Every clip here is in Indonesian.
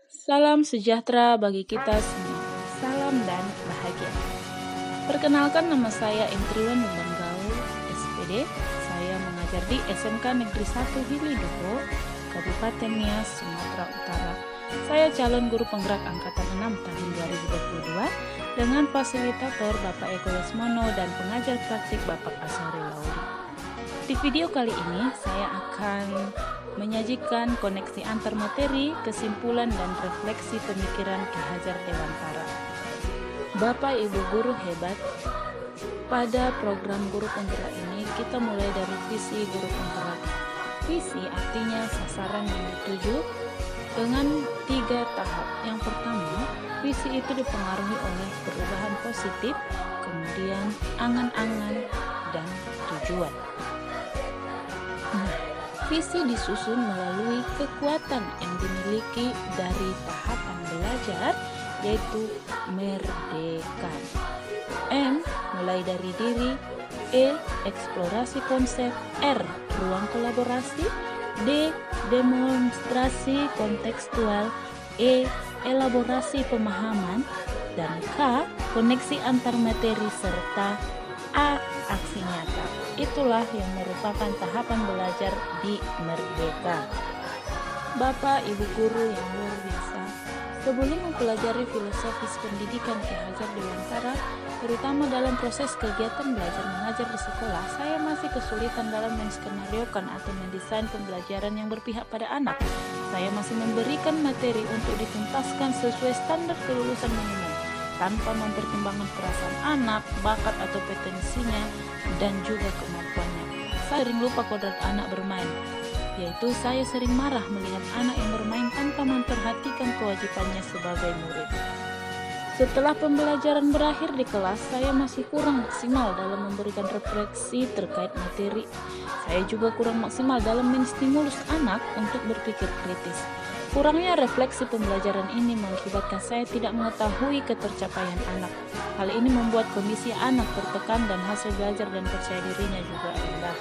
Salam sejahtera bagi kita semua. Salam dan bahagia. Perkenalkan, nama saya Entriwan Gaul, SPD. Saya mengajar di SMK Negeri 1 Hilidoho, Kabupaten Nias, Sumatera Utara. Saya calon guru penggerak angkatan 6 tahun 2022 dengan fasilitator Bapak Eko Lesmono dan pengajar praktik Bapak Asari Lauri. Di video kali ini saya akan menyajikan koneksi antar materi, kesimpulan dan refleksi pemikiran Ki Hajar Dewantara. Bapak Ibu guru hebat, pada program guru penggerak ini kita mulai dari visi guru penggerak. Visi artinya sasaran yang dituju dengan 3 tahap. Yang pertama, visi itu dipengaruhi oleh perubahan positif, kemudian angan-angan dan tujuan. Visi disusun melalui kekuatan yang dimiliki dari tahapan belajar, yaitu merdeka. M. Mulai dari diri. E. Eksplorasi konsep. R. Ruang kolaborasi. D. Demonstrasi kontekstual. E. Elaborasi pemahaman. Dan K. Koneksi antar materi serta A. Aksi nyata. Itulah yang merupakan tahapan belajar di Merdeka. Bapak, Ibu guru yang luar biasa, sebelum mempelajari filosofis pendidikan Ki Hajar Dewantara, terutama dalam proses kegiatan belajar mengajar di sekolah, saya masih kesulitan dalam menskenariokan atau mendesain pembelajaran yang berpihak pada anak. Saya masih memberikan materi untuk dituntaskan sesuai standar kelulusan minimum, tanpa mempertimbangkan perasaan anak, bakat atau potensinya, dan juga kemampuannya. Saya sering lupa kodrat anak bermain, yaitu saya sering marah melihat anak yang bermain tanpa memperhatikan kewajibannya sebagai murid. Setelah pembelajaran berakhir di kelas, saya masih kurang maksimal dalam memberikan refleksi terkait materi. Saya juga kurang maksimal dalam menstimulus anak untuk berpikir kritis. Kurangnya refleksi pembelajaran ini mengakibatkan saya tidak mengetahui ketercapaian anak. Hal ini membuat kondisi anak tertekan dan hasil belajar dan percaya dirinya juga rendah.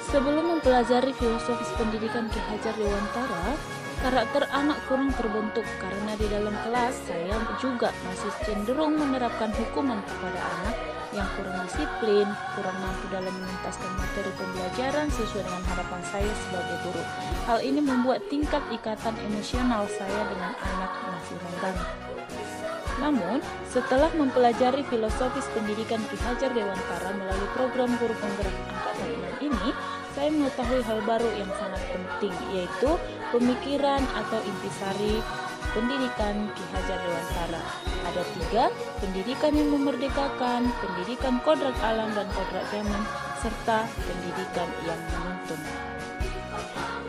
Sebelum mempelajari filosofis pendidikan Ki Hajar Dewantara, karakter anak kurang terbentuk karena di dalam kelas saya juga masih cenderung menerapkan hukuman kepada anak yang kurang disiplin, kurang mampu dalam menuntaskan materi pembelajaran sesuai dengan harapan saya sebagai guru. Hal ini membuat tingkat ikatan emosional saya dengan anak masih renggang. Namun, setelah mempelajari filosofis pendidikan Ki Hajar Dewantara melalui program guru penggerak angkatan 6 ini, saya mengetahui hal baru yang sangat penting, yaitu pemikiran atau intisari pendidikan Ki Hajar Dewantara. Ada 3, pendidikan yang memerdekakan, pendidikan kodrat alam dan kodrat zaman, serta pendidikan yang menuntun.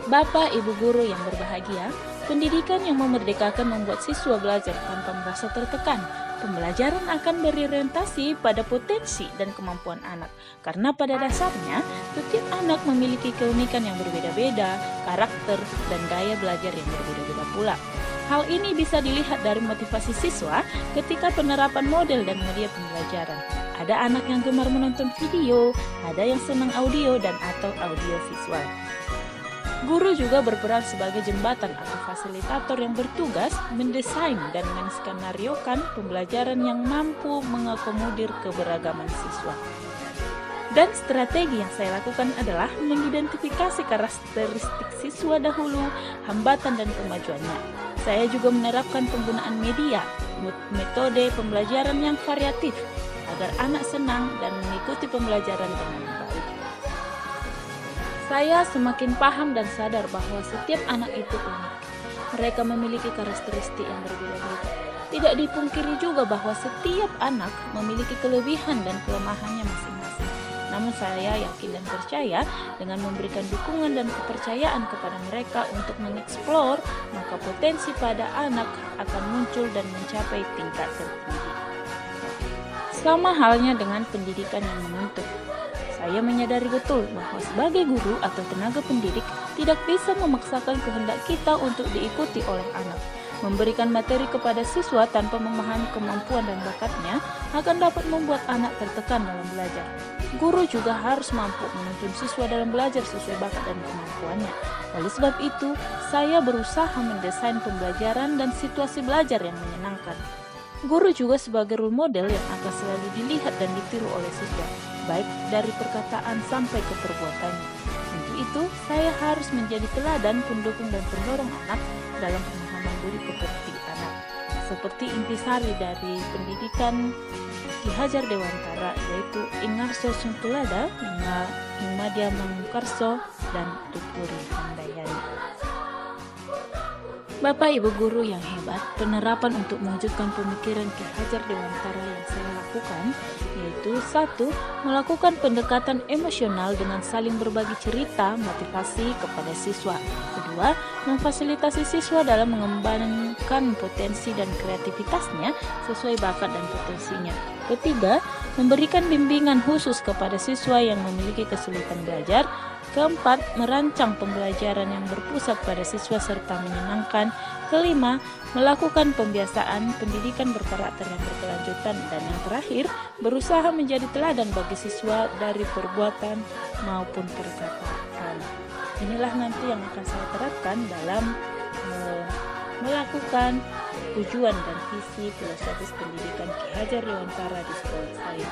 Bapak, Ibu guru yang berbahagia, pendidikan yang memerdekakan membuat siswa belajar tanpa merasa tertekan. Pembelajaran akan berorientasi pada potensi dan kemampuan anak, karena pada dasarnya setiap anak memiliki keunikan yang berbeda-beda, karakter, dan gaya belajar yang berbeda-beda pula. Hal ini bisa dilihat dari motivasi siswa ketika penerapan model dan media pembelajaran. Ada anak yang gemar menonton video, ada yang senang audio dan atau audio visual. Guru juga berperan sebagai jembatan atau fasilitator yang bertugas mendesain dan menskenariokan pembelajaran yang mampu mengakomodir keberagaman siswa. Dan strategi yang saya lakukan adalah mengidentifikasi karakteristik siswa dahulu, hambatan dan kemajuannya. Saya juga menerapkan penggunaan media, metode pembelajaran yang variatif, agar anak senang dan mengikuti pembelajaran dengan baik. Saya semakin paham dan sadar bahwa setiap anak itu unik. Mereka memiliki karakteristik yang berbeda-beda. Tidak dipungkiri juga bahwa setiap anak memiliki kelebihan dan kelemahannya masing-masing. Namun saya yakin dan percaya dengan memberikan dukungan dan kepercayaan kepada mereka untuk mengeksplor, maka potensi pada anak akan muncul dan mencapai tingkat tertinggi. Sama halnya dengan pendidikan yang menuntut. Saya menyadari betul bahwa sebagai guru atau tenaga pendidik tidak bisa memaksakan kehendak kita untuk diikuti oleh anak. Memberikan materi kepada siswa tanpa memahami kemampuan dan bakatnya akan dapat membuat anak tertekan dalam belajar. Guru juga harus mampu menuntun siswa dalam belajar sesuai bakat dan kemampuannya. Oleh sebab itu, saya berusaha mendesain pembelajaran dan situasi belajar yang menyenangkan. Guru juga sebagai role model yang akan selalu dilihat dan ditiru oleh siswa, baik dari perkataan sampai ke perbuatannya. Untuk itu, saya harus menjadi teladan, pendukung, dan pendorong anak dalam pemahaman diri pekerti anak. Seperti intisari dari pendidikan Ki Hajar Dewantara, yaitu Ingarso Sungkulada, Muhammadiyah Mangkarso, dan Tuturi Handayani. Bapak Ibu guru yang hebat, penerapan untuk mewujudkan pemikiran Ki Hajar Dewantara yang saya lakukan yaitu 1. Melakukan pendekatan emosional dengan saling berbagi cerita motivasi kepada siswa. 2. Memfasilitasi siswa dalam mengembangkan potensi dan kreativitasnya sesuai bakat dan potensinya. 3. Memberikan bimbingan khusus kepada siswa yang memiliki kesulitan belajar. 4. Merancang pembelajaran yang berpusat pada siswa serta menyenangkan. 5. Melakukan pembiasaan pendidikan berkarakter yang berkelanjutan. Dan yang terakhir, berusaha menjadi teladan bagi siswa dari perbuatan maupun perkataan. Inilah nanti yang akan saya terapkan dalam melakukan tujuan dan visi filosofis pendidikan Ki Hajar Dewantara di sekolah saya.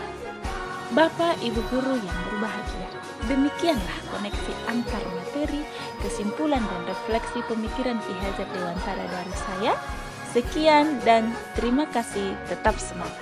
Bapak, Ibu guru yang berbahagia, demikianlah koneksi antar materi, kesimpulan dan refleksi pemikiran Ki Hajar Dewantara dari saya. Sekian dan terima kasih, tetap semangat.